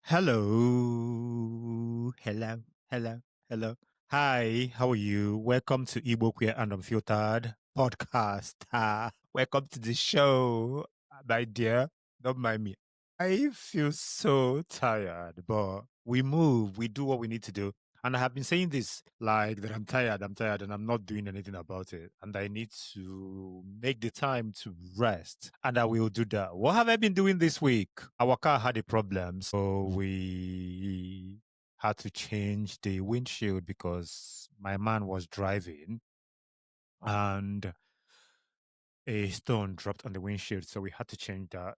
Hello. Hi, how are you? Welcome to Igbo Queer and Unfiltered podcast. Welcome to the show, my dear. Don't mind me. I feel so tired, but we move, we do what we need to do. And I have been saying this like that I'm tired, and I'm not doing anything about it. And I need to make the time to rest. And I will do that. What have I been doing this week? Our car had a problem, so we had to change the windshield because my man was driving and a stone dropped on the windshield, so we had to change that.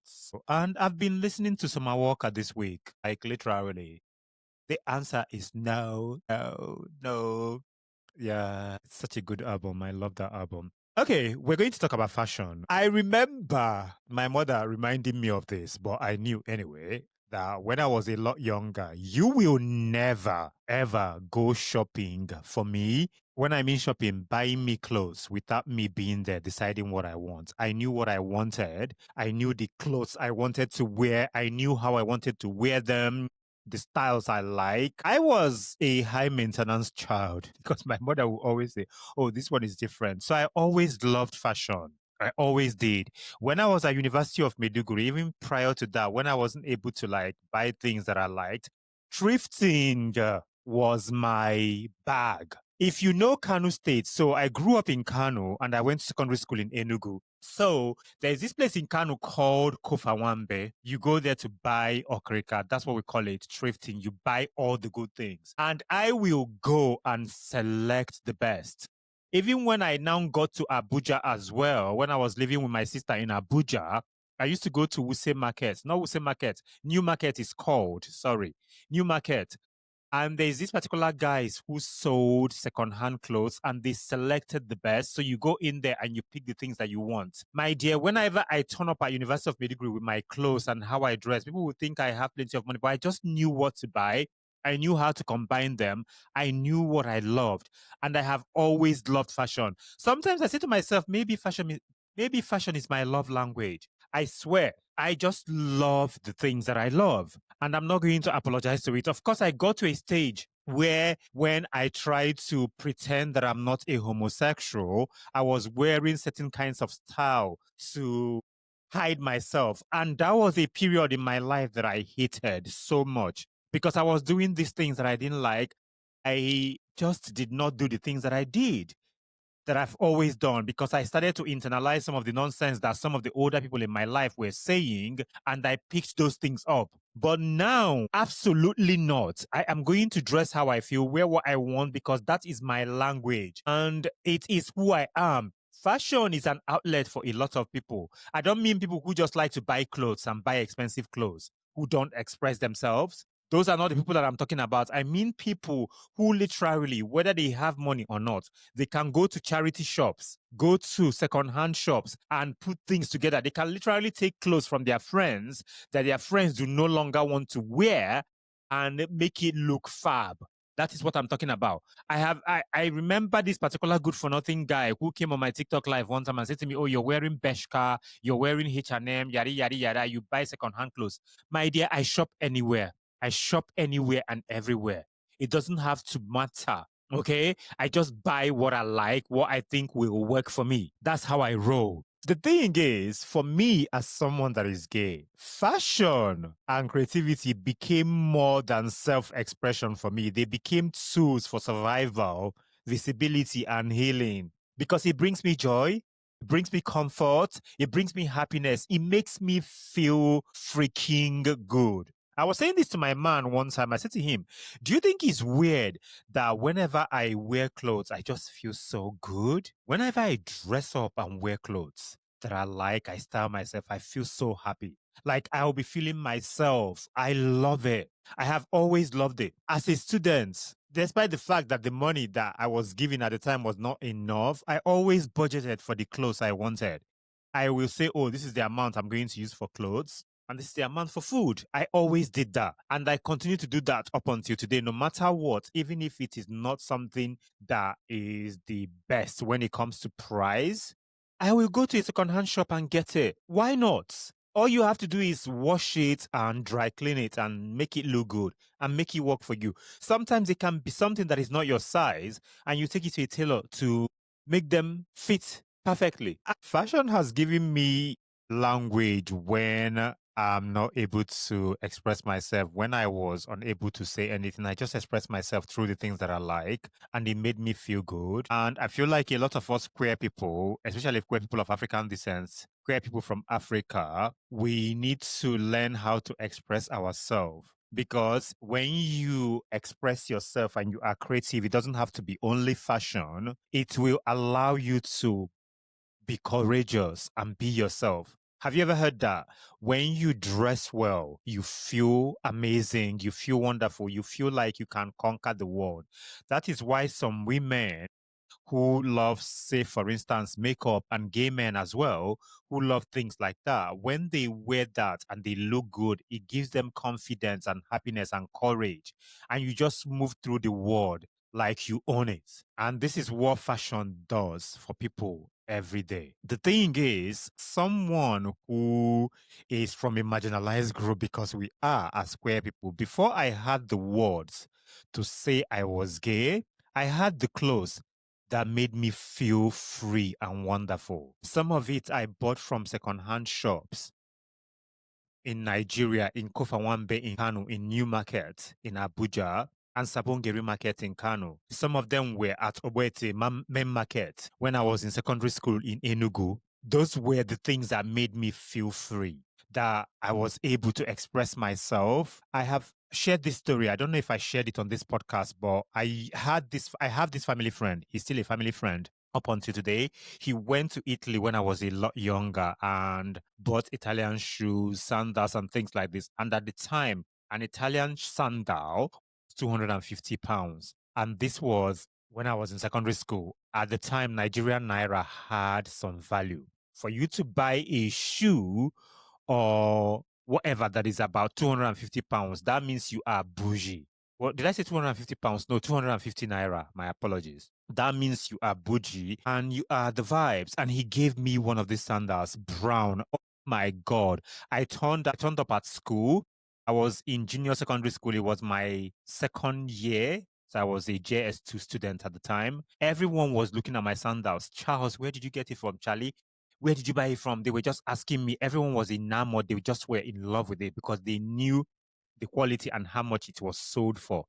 And I've been listening to some Awaka this week, like literally. The answer is no. Yeah, it's such a good album. I love that album. Okay, we're going to talk about fashion. I remember my mother reminding me of this, but I knew anyway that when I was a lot younger, you will never ever go shopping for me. When I mean shopping, buying me clothes without me being there deciding what I want. I knew what I wanted. I knew the clothes I wanted to wear. I knew how I wanted to wear them, the styles I like. I was a high maintenance child because my mother would always say, "Oh, this one is different." So I always loved fashion. I always did. When I was at University of Maiduguri, even prior to that, when I wasn't able to like buy things that I liked, thrifting was my bag. If you know Kano State, so I grew up in Kano and I went to secondary school in Enugu. So there's this place in Kano called Kofawambe. You go there to buy okrika. That's what we call it, thrifting. You buy all the good things. And I will go and select the best. Even when I now got to Abuja as well, when I was living with my sister in Abuja, I used to go to Wuse Market. Not Wuse Market. New Market is called. Sorry. New Market. And there's this particular guys who sold secondhand clothes and they selected the best. So you go in there and you pick the things that you want. My dear, whenever I turn up at University of Maiduguri with my clothes and how I dress, people would think I have plenty of money, but I just knew what to buy. I knew how to combine them. I knew what I loved. And I have always loved fashion. Sometimes I say to myself, maybe fashion is my love language. I swear, I just love the things that I love. And I'm not going to apologize to it. Of course, I got to a stage where when I tried to pretend that I'm not a homosexual, I was wearing certain kinds of style to hide myself. And that was a period in my life that I hated so much because I was doing these things that I didn't like. I just did not do the things that I did, that I've always done, because I started to internalize some of the nonsense that some of the older people in my life were saying, and I picked those things up. But now, absolutely not. I am going to dress how I feel, wear what I want, because that is my language and it is who I am. Fashion is an outlet for a lot of people. I don't mean people who just like to buy clothes and buy expensive clothes, who don't express themselves. Those are not the people that I'm talking about. I mean people who literally, whether they have money or not, they can go to charity shops, go to secondhand shops and put things together. They can literally take clothes from their friends that their friends do no longer want to wear and make it look fab. That is what I'm talking about. I remember this particular good for nothing guy who came on my TikTok live one time and said to me, "Oh, you're wearing Bershka, you're wearing H&M, yada yada yada. You buy secondhand clothes." My dear, I shop anywhere. I shop anywhere and everywhere. It doesn't have to matter. Okay? I just buy what I like, what I think will work for me. That's how I roll. The thing is, for me as someone that is gay, fashion and creativity became more than self-expression for me. They became tools for survival, visibility, and healing because it brings me joy. It brings me comfort. It brings me happiness. It makes me feel freaking good. I was saying this to my man one time. I said to him, "Do you think it's weird that whenever I wear clothes, I just feel so good? Whenever I dress up and wear clothes that I like, I style myself, I feel so happy. Like I'll be feeling myself. I love it. I have always loved it. As a student, despite the fact that the money that I was given at the time was not enough, I always budgeted for the clothes I wanted. I will say, oh, this is the amount I'm going to use for clothes, and this is the amount for food. I always did that. And I continue to do that up until today, no matter what, even if it is not something that is the best when it comes to price, I will go to a secondhand shop and get it. Why not? All you have to do is wash it and dry clean it and make it look good and make it work for you. Sometimes it can be something that is not your size, and you take it to a tailor to make them fit perfectly. Fashion has given me language when I'm not able to express myself. When I was unable to say anything, I just expressed myself through the things that I like, and it made me feel good. And I feel like a lot of us queer people, especially queer people of African descent, queer people from Africa, we need to learn how to express ourselves. Because when you express yourself and you are creative, it doesn't have to be only fashion. It will allow you to be courageous and be yourself. Have you ever heard that? When you dress well, you feel amazing, you feel wonderful, you feel like you can conquer the world. That is why some women who love, say, for instance, makeup, and gay men as well, who love things like that, when they wear that and they look good, it gives them confidence and happiness and courage. And you just move through the world like you own it. And this is what fashion does for people every day. The thing is, someone who is from a marginalized group, because we are as queer people, before I had the words to say I was gay, I had the clothes that made me feel free and wonderful. Some of it I bought from secondhand shops in Nigeria, in Kofawambe in Kano, in New Market in Abuja, and Sabongeri Market in Kano. Some of them were at Obwete Main Market when I was in secondary school in Enugu. Those were the things that made me feel free, that I was able to express myself. I have shared this story. I don't know if I shared it on this podcast, but I have this family friend. He's still a family friend up until today. He went to Italy when I was a lot younger and bought Italian shoes, sandals, and things like this. And at the time, an Italian sandal was 250 pounds. And this was when I was in secondary school. At the time, Nigerian Naira had some value. For you to buy a shoe or whatever that is about 250 pounds, that means you are bougie. Well, did I say 250 pounds? No, 250 Naira. My apologies. That means you are bougie and you are the vibes. And he gave me one of these sandals, brown. Oh my God. I turned up at school. I was in junior secondary school. It was my second year. So I was a JS2 student at the time. Everyone was looking at my sandals. Charles, where did you get it from, Charlie? Where did you buy it from? They were just asking me. Everyone was enamored. They just were in love with it because they knew the quality and how much it was sold for.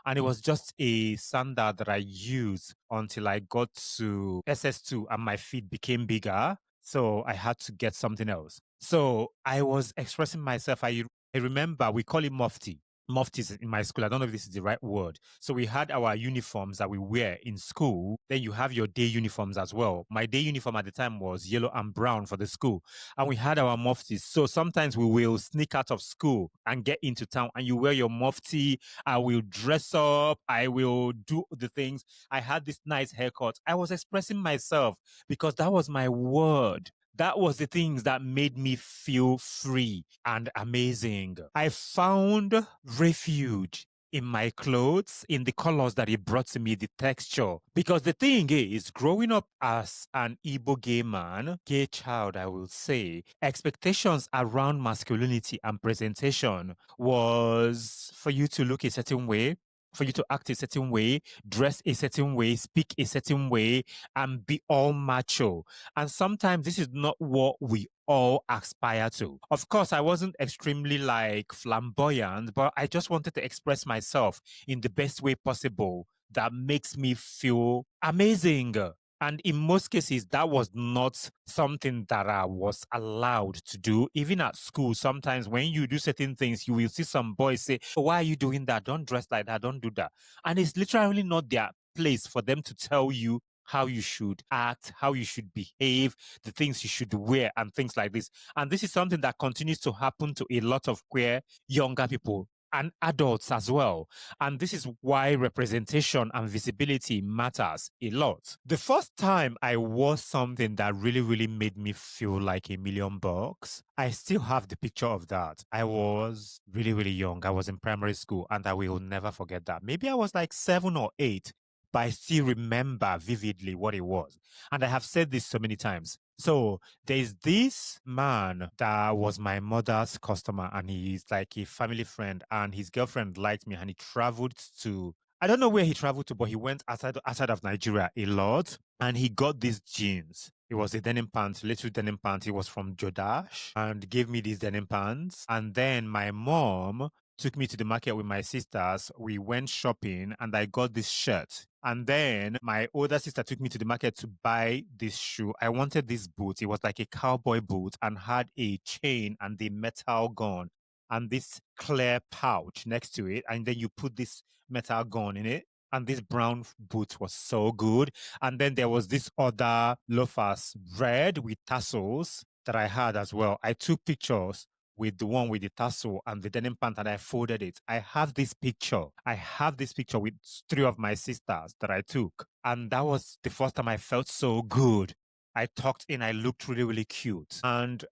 And it was just a sandal that I used until I got to SS2 and my feet became bigger. So I had to get something else. So I was expressing myself. I remember we call it mufti. Muftis in my school. I don't know if this is the right word. So we had our uniforms that we wear in school. Then you have your day uniforms as well. My day uniform at the time was yellow and brown for the school. And we had our muftis. So sometimes we will sneak out of school and get into town and you wear your mufti. I will dress up. I will do the things. I had this nice haircut. I was expressing myself because that was my word. That was the things that made me feel free and amazing. I found refuge in my clothes, in the colors that it brought to me, the texture. Because the thing is, growing up as an Igbo gay man, gay child, I will say, expectations around masculinity and presentation was for you to look a certain way, for you to act a certain way, dress a certain way, speak a certain way, and be all macho. And sometimes this is not what we all aspire to. Of course, I wasn't extremely like flamboyant, but I just wanted to express myself in the best way possible that makes me feel amazing. And in most cases, that was not something that I was allowed to do. Even at school, sometimes when you do certain things, you will see some boys say, "Oh, why are you doing that? Don't dress like that. Don't do that." And it's literally not their place for them to tell you how you should act, how you should behave, the things you should wear, and things like this. And this is something that continues to happen to a lot of queer younger people and adults as well. And this is why representation and visibility matters a lot. The first time I wore something that really, really made me feel like $1,000,000, I still have the picture of that. I was really, really young. I was in primary school and I will never forget that. Maybe I was like 7 or 8, but I still remember vividly what it was. And I have said this so many times. So there's this man that was my mother's customer, and he's like a family friend, and his girlfriend liked me, and he traveled to, I don't know where he traveled to, but he went outside of Nigeria a lot, and he got these jeans. It was a denim pants, little denim pants. It was from Jodash, and gave me these denim pants. And then my mom took me to the market with my sisters. We went shopping, and I got this shirt. And then my older sister took me to the market to buy this shoe. I wanted this boot. It was like a cowboy boot and had a chain and a metal gun and this clear pouch next to it. And then you put this metal gun in it. And this brown boot was so good. And then there was this other loafers, red with tassels, that I had as well. I took pictures with the one with the tassel and the denim pant, and I folded it. I have this picture. I have this picture with three of my sisters that I took. And that was the first time I felt so good. I tucked in, I looked really, really cute. And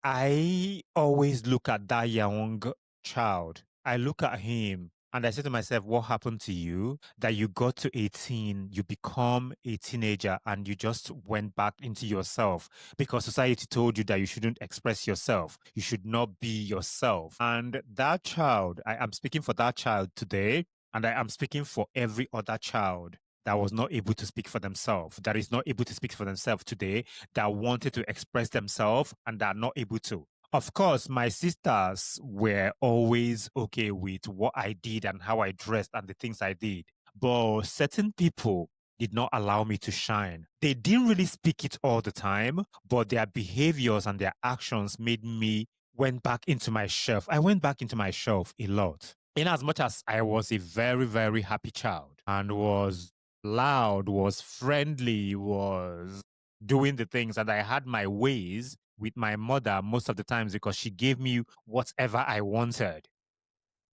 I always look at that young child. I look at him and I say to myself, what happened to you? That you got to 18, you become a teenager and you just went back into yourself because society told you that you shouldn't express yourself. You should not be yourself. And that child, I am speaking for that child today, and I am speaking for every other child that was not able to speak for themselves, that is not able to speak for themselves today, that wanted to express themselves and that are not able to. Of course, my sisters were always okay with what I did and how I dressed and the things I did. But certain people did not allow me to shine. They didn't really speak it all the time, but their behaviors and their actions made me went back into my shelf. I went back into my shelf a lot. In as much as I was a very, very happy child and was loud, was friendly, was doing the things, and I had my ways with my mother most of the times because she gave me whatever I wanted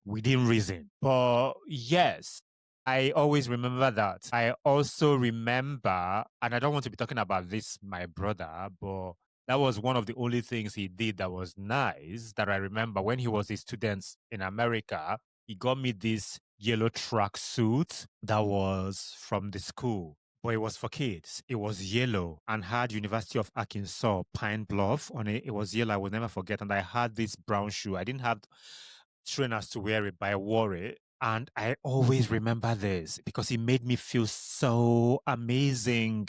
within reason. But yes, I always remember that. I also remember, and I don't want to be talking about this, my brother, but that was one of the only things he did that was nice that I remember when he was a student in America. He got me this yellow track suit that was from the school, but it was for kids. It was yellow and had University of Arkansas Pine Bluff on it. It was yellow. I will never forget. And I had this brown shoe. I didn't have trainers to wear it, but I wore it. And I always remember this because it made me feel so amazing.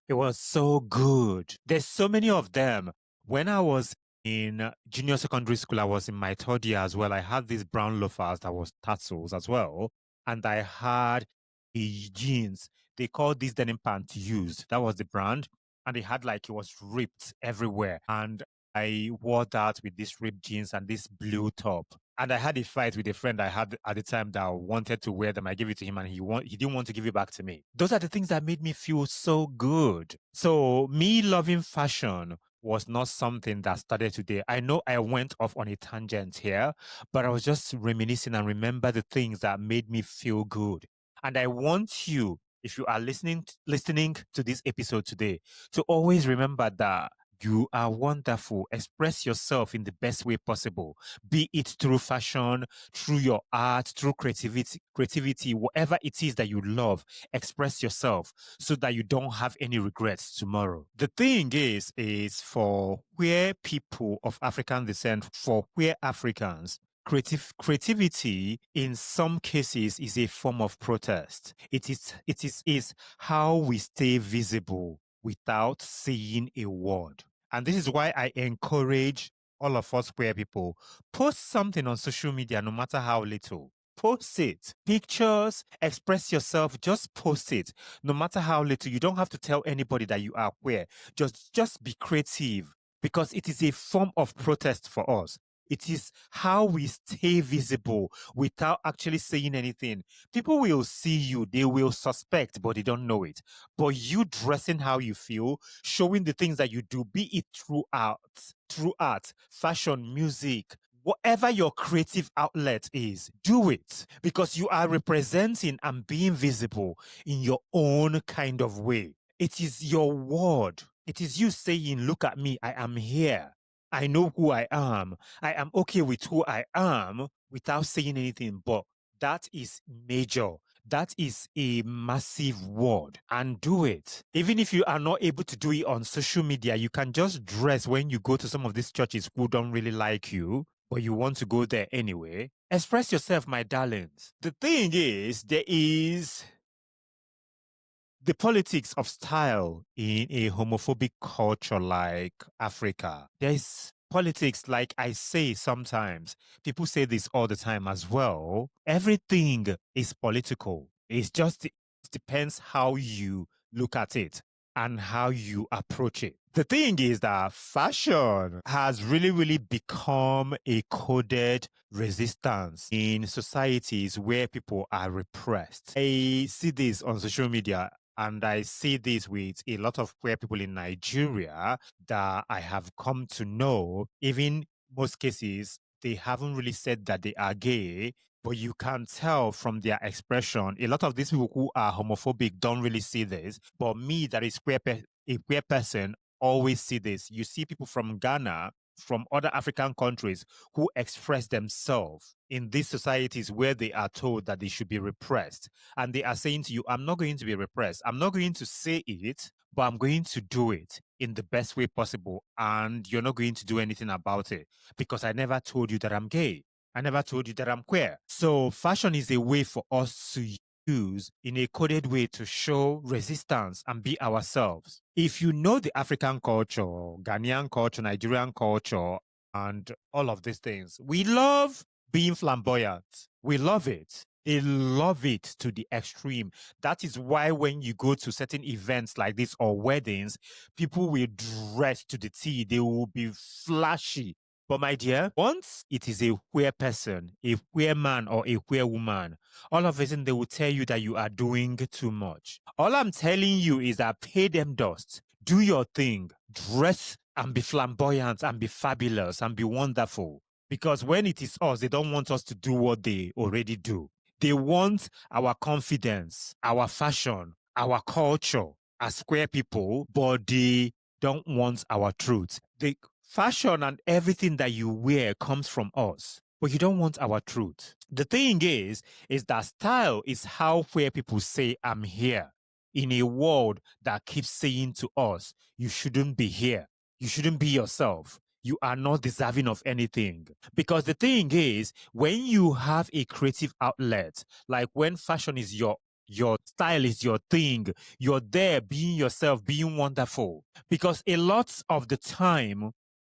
It was so good. There's so many of them. When I was in junior secondary school, I was in my third year as well. I had these brown loafers that was tassels as well. And I had the jeans. They called these denim pants used. That was the brand. And they had like, it was ripped everywhere. And I wore that with this ripped jeans and this blue top. And I had a fight with a friend I had at the time that wanted to wear them. I gave it to him and he didn't want to give it back to me. Those are the things that made me feel so good. So me loving fashion was not something that started today. I know I went off on a tangent here, but I was just reminiscing and remember the things that made me feel good. And I want you, if you are listening to this episode today, to always remember that you are wonderful. Express yourself in the best way possible, be it through fashion, through your art, through creativity, whatever it is that you love. Express yourself so that you don't have any regrets tomorrow. The thing is for queer people of African descent, for queer Africans, creativity in some cases is a form of protest. It is how we stay visible without saying a word. And this is why I encourage all of us queer people, post something on social media, no matter how little. Post it. Pictures, express yourself, just post it. No matter how little. You don't have to tell anybody that you are queer. Just be creative because it is a form of protest for us. It is how we stay visible without actually saying anything. People will see you, they will suspect, but they don't know it. But you dressing how you feel, showing the things that you do, be it through art, fashion, music, whatever your creative outlet is, do it because you are representing and being visible in your own kind of way. It is your word. It is you saying, look at me, I am here. I know who I am. I am okay with who I am without saying anything, but that is major. That is a massive word, and do it. Even if you are not able to do it on social media, you can just dress when you go to some of these churches who don't really like you, but you want to go there anyway. Express yourself, my darlings. The thing is, there is the politics of style in a homophobic culture like Africa. There's politics, like I say sometimes. People say this all the time as well. Everything is political. It depends how you look at it and how you approach it. The thing is that fashion has really become a coded resistance in societies where people are repressed. I see this on social media, and I see this with a lot of queer people in Nigeria that I have come to know. Even most cases, they haven't really said that they are gay, but you can tell from their expression. A lot of these people who are homophobic don't really see this. But me, that is a queer person, always see this. You see people from Ghana, from other African countries who express themselves in these societies where they are told that they should be repressed. And they are saying to you, I'm not going to be repressed. I'm not going to say it, but I'm going to do it in the best way possible. And you're not going to do anything about it because I never told you that I'm gay. I never told you that I'm queer. So fashion is a way for us to use in a coded way to show resistance and be ourselves. If you know the African culture, Ghanaian culture, Nigerian culture, and all of these things, we love being flamboyant. We love it. They love it to the extreme. That is why when you go to certain events like this or weddings, people will dress to the T. They will be flashy. But my dear, once it is a queer person, a queer man or a queer woman, all of a sudden they will tell you that you are doing too much. All I'm telling you is that pay them dust. Do your thing. Dress and be flamboyant and be fabulous and be wonderful. Because when it is us, they don't want us to do what they already do. They want our confidence, our fashion, our culture as queer people, but they don't want our truth. The fashion and everything that you wear comes from us, but you don't want our truth. The thing is that style is how queer people say, I'm here in a world that keeps saying to us, you shouldn't be here. You shouldn't be yourself. You are not deserving of anything. Because the thing is, when you have a creative outlet, like when fashion is your style is your thing, you're there being yourself, being wonderful. Because a lot of the time,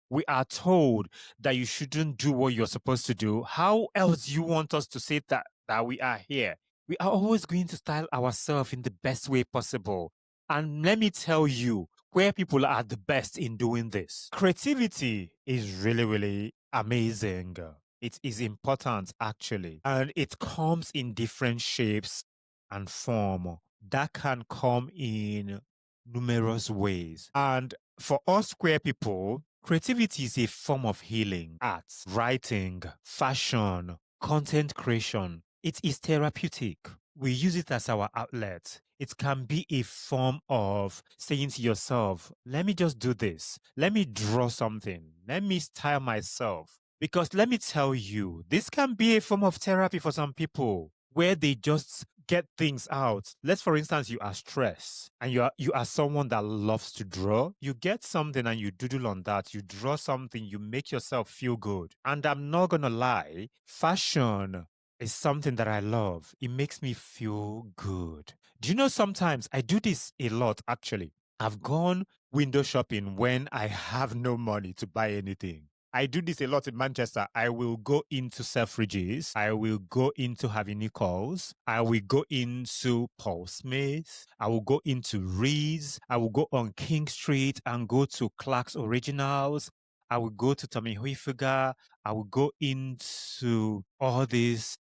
we are told that you shouldn't do what you're supposed to do. How else do you want us to say that we are here? We are always going to style ourselves in the best way possible. And let me tell you, queer people are the best in doing this. Creativity is really amazing. It is important, actually. And it comes in different shapes and form. That can come in numerous ways. And for us queer people, creativity is a form of healing. Arts, writing, fashion, content creation. It is therapeutic. We use it as our outlet. It can be a form of saying to yourself, let me just do this. Let me draw something. Let me style myself. Because let me tell you, this can be a form of therapy for some people where they just get things out. Let's, for instance, you are stressed and you are someone that loves to draw. You get something and you doodle on that. You draw something, you make yourself feel good. And I'm not gonna lie, fashion is something that I love. It makes me feel good. Do you know sometimes I do this a lot actually? I've gone window shopping when I have no money to buy anything. I do this a lot in Manchester. I will go into Selfridges. I will go into Harvey Nichols. I will go into Paul Smith. I will go into Reed's. I will go on King Street and go to Clark's Originals. I will go to Tommy Hilfiger. I will go into all these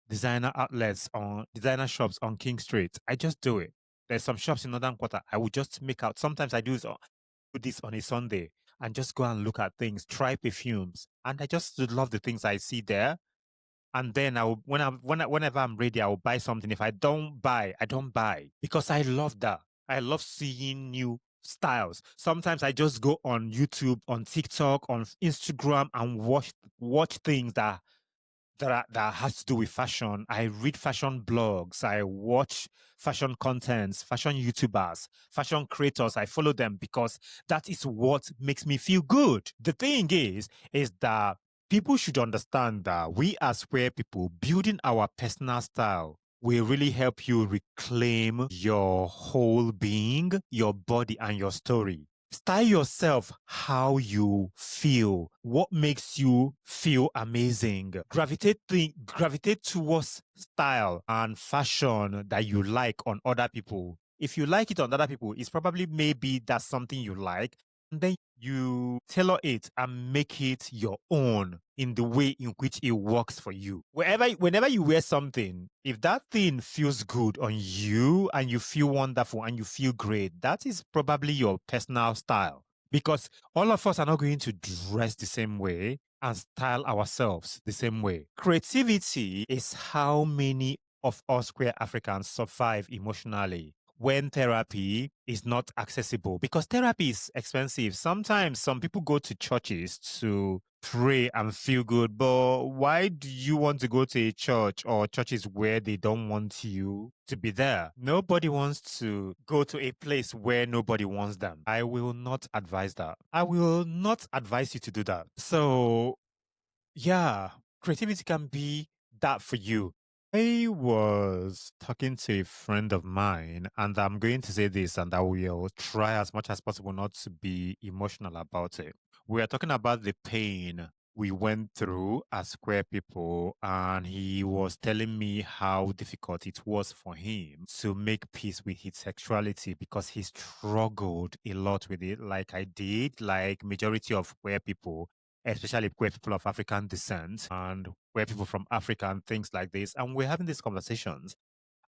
designer outlets on designer shops on King Street. I just do it. There's some shops in Northern Quarter. I will just make out. Sometimes I do this on a Sunday and just go and look at things, try perfumes, and I just love the things I see there. And then whenever I'm ready, I will buy something. If I don't buy, I don't buy because I love that. I love seeing new styles. Sometimes I just go on YouTube, on TikTok, on Instagram, and watch things that that has to do with fashion. I read fashion blogs. I watch fashion contents, fashion YouTubers, fashion creators. I follow them because that is what makes me feel good. The thing is that people should understand that we as queer people building our personal style will really help you reclaim your whole being, your body, and your story. Style yourself how you feel. What makes you feel amazing? Gravitate towards style and fashion that you like on other people. If you like it on other people, it's probably maybe that's something you like. And then you tailor it and make it your own in the way in which it works for you. Whenever you wear something, if that thing feels good on you and you feel wonderful and you feel great, that is probably your personal style. Because all of us are not going to dress the same way and style ourselves the same way. Creativity is how many of us queer Africans survive emotionally when therapy is not accessible, because therapy is expensive. Sometimes some people go to churches to pray and feel good, but why do you want to go to a church or churches where they don't want you to be there? Nobody wants to go to a place where nobody wants them. I will not advise that. I will not advise you to do that. So yeah, creativity can be that for you. I was talking to a friend of mine, and I'm going to say this, and I will try as much as possible not to be emotional about it. We are talking about the pain we went through as queer people, and he was telling me how difficult it was for him to make peace with his sexuality because he struggled a lot with it, like I did, like majority of queer people, especially queer people of African descent and queer people from Africa and things like this. And we're having these conversations.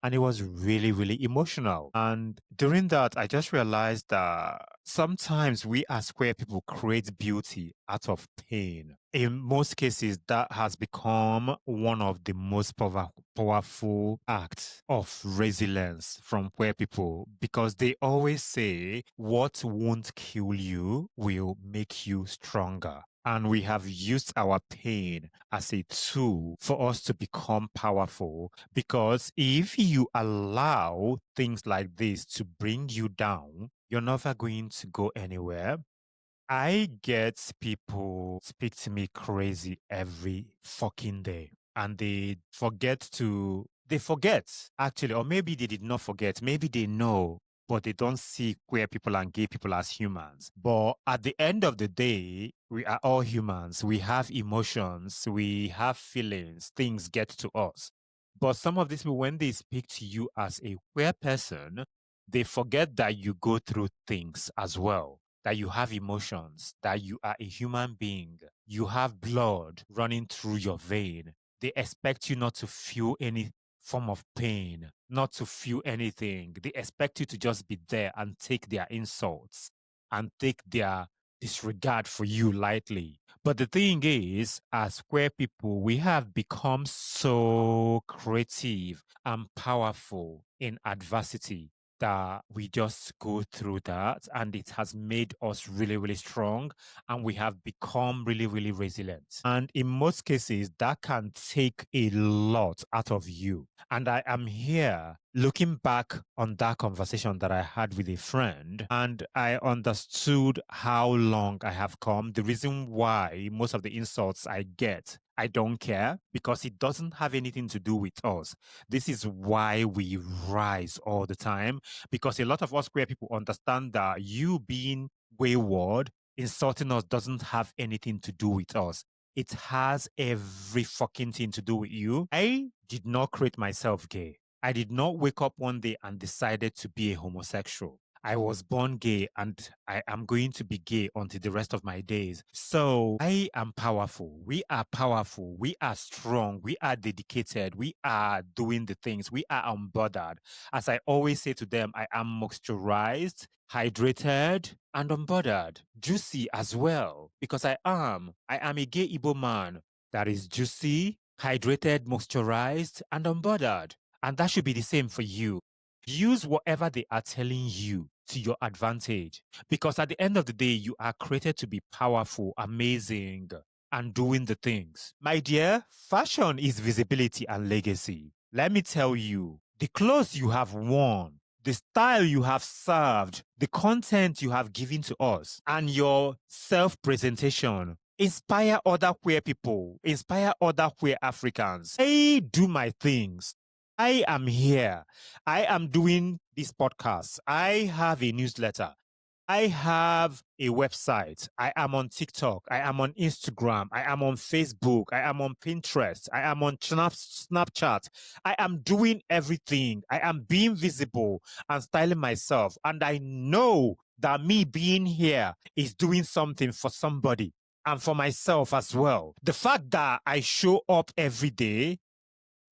And it was really, really emotional. And during that, I just realized that sometimes we as queer people create beauty out of pain. In most cases, that has become one of the most powerful acts of resilience from queer people, because they always say, what won't kill you will make you stronger. And we have used our pain as a tool for us to become powerful, because if you allow things like this to bring you down, you're never going to go anywhere. I get people speak to me crazy every fucking day, and they forget actually, or maybe they did not forget, maybe they know, but they don't see queer people and gay people as humans. But at the end of the day, we are all humans. We have emotions, we have feelings, things get to us. But some of these people, when they speak to you as a queer person, they forget that you go through things as well, that you have emotions, that you are a human being, you have blood running through your vein. They expect you not to feel any form of pain, not to feel anything. They expect you to just be there and take their insults and take their disregard for you lightly. But the thing is, as queer people, we have become so creative and powerful in adversity that we just go through that, and it has made us really, really strong, and we have become really, really resilient. And in most cases, that can take a lot out of you. And I am here looking back on that conversation that I had with a friend, and I understood how long I have come. The reason why most of the insults I get, I don't care, because it doesn't have anything to do with us. This is why we rise all the time, because a lot of us queer people understand that you being wayward, insulting us doesn't have anything to do with us. It has every fucking thing to do with you. I did not create myself gay. I did not wake up one day and decided to be a homosexual. I was born gay, and I am going to be gay until the rest of my days. So I am powerful. We are powerful. We are strong. We are dedicated. We are doing the things. We are unbothered. As I always say to them, I am moisturized, hydrated, and unbothered. Juicy as well, because I am. I am a gay Igbo man that is juicy, hydrated, moisturized, and unbothered. And that should be the same for you. Use whatever they are telling you to your advantage, because at the end of the day, you are created to be powerful, amazing, and doing the things. My dear, fashion is visibility and legacy. Let me tell you, the clothes you have worn, the style you have served, the content you have given to us, and your self-presentation inspire other queer people, inspire other queer Africans. I do my things. I am here. I am doing this podcast. I have a newsletter. I have a website. I am on TikTok. I am on Instagram. I am on Facebook. I am on Pinterest. I am on Snapchat. I am doing everything. I am being visible and styling myself. And I know that me being here is doing something for somebody and for myself as well. The fact that I show up every day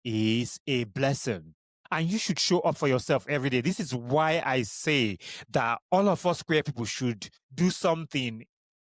is a blessing. And you should show up for yourself every day. This is why I say that all of us queer people should do something,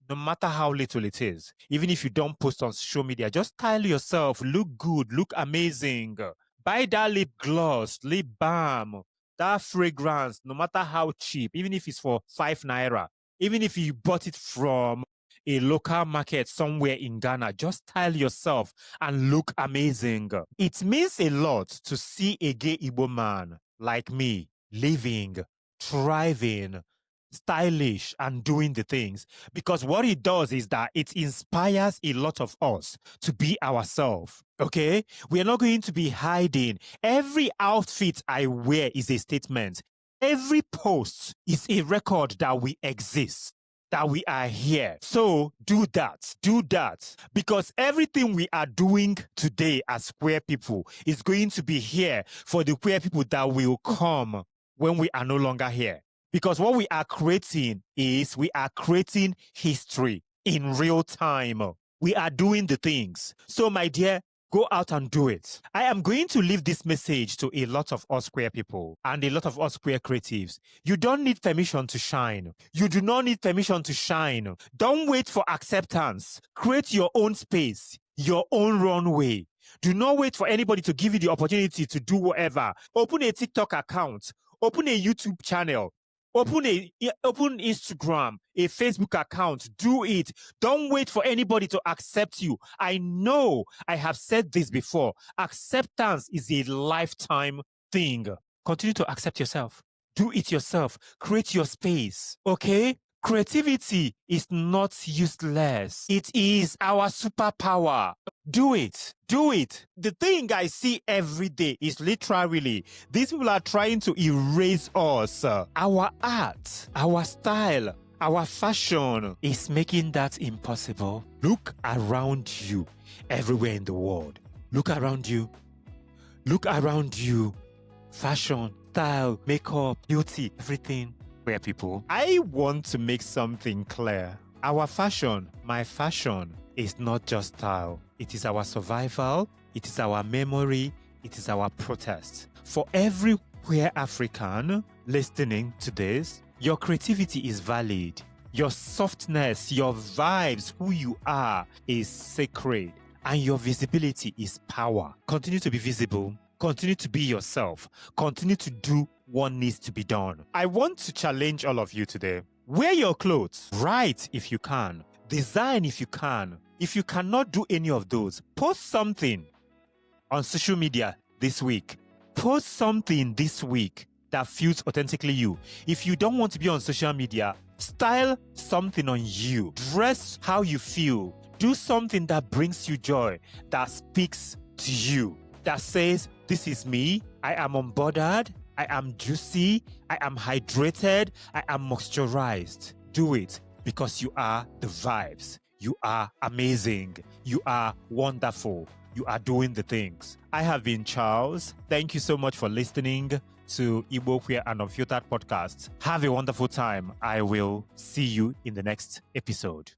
no matter how little it is. Even if you don't post on social media, just style yourself, look good, look amazing. Buy that lip gloss, lip balm, that fragrance, no matter how cheap, even if it's for 5 naira, even if you bought it from a local market somewhere in Ghana, just style yourself and look amazing. It means a lot to see a gay Igbo man like me living, thriving, stylish, and doing the things, because what it does is that it inspires a lot of us to be ourselves. Okay, we are not going to be hiding. Every outfit I wear is a statement. Every post is a record that we exist, that we are here. So do that, because everything we are doing today as queer people is going to be here for the queer people that will come when we are no longer here. Because what we are creating is we are creating history in real time. We are doing the things. So my dear, go out and do it. I am going to leave this message to a lot of us queer people and a lot of us queer creatives. You don't need permission to shine. You do not need permission to shine. Don't wait for acceptance. Create your own space, your own runway. Do not wait for anybody to give you the opportunity to do whatever. Open a TikTok account. Open a YouTube channel. Open Instagram, a Facebook account. Do it. Don't wait for anybody to accept you. I know I have said this before. Acceptance is a lifetime thing. Continue to accept yourself. Do it yourself. Create your space. Okay? Creativity is not useless. It is our superpower. Do it. Do it. The thing I see every day is literally these people are trying to erase us. Our art, our style, our fashion is making that impossible. Look around you, everywhere in the world. Look around you. Look around you. Fashion, style, makeup, beauty, everything. Queer people, I want to make something clear. Our fashion, my fashion, is not just style. It is our survival, it is our memory, it is our protest. For every queer African listening to this, your creativity is valid. Your softness, your vibes, who you are is sacred. And your visibility is power. Continue to be visible. Continue to be yourself. Continue to do what needs to be done. I want to challenge all of you today. Wear your clothes. Write if you can. Design if you can. If you cannot do any of those, post something on social media this week. Post something this week that feels authentically you. If you don't want to be on social media, style something on you. Dress how you feel. Do something that brings you joy, that speaks to you, that says, this is me, I am unbothered, I am juicy, I am hydrated, I am moisturized. Do it because you are the vibes. You are amazing. You are wonderful. You are doing the things. I have been Charles. Thank you so much for listening to Igbo Queer and Unfiltered podcast. Have a wonderful time. I will see you in the next episode.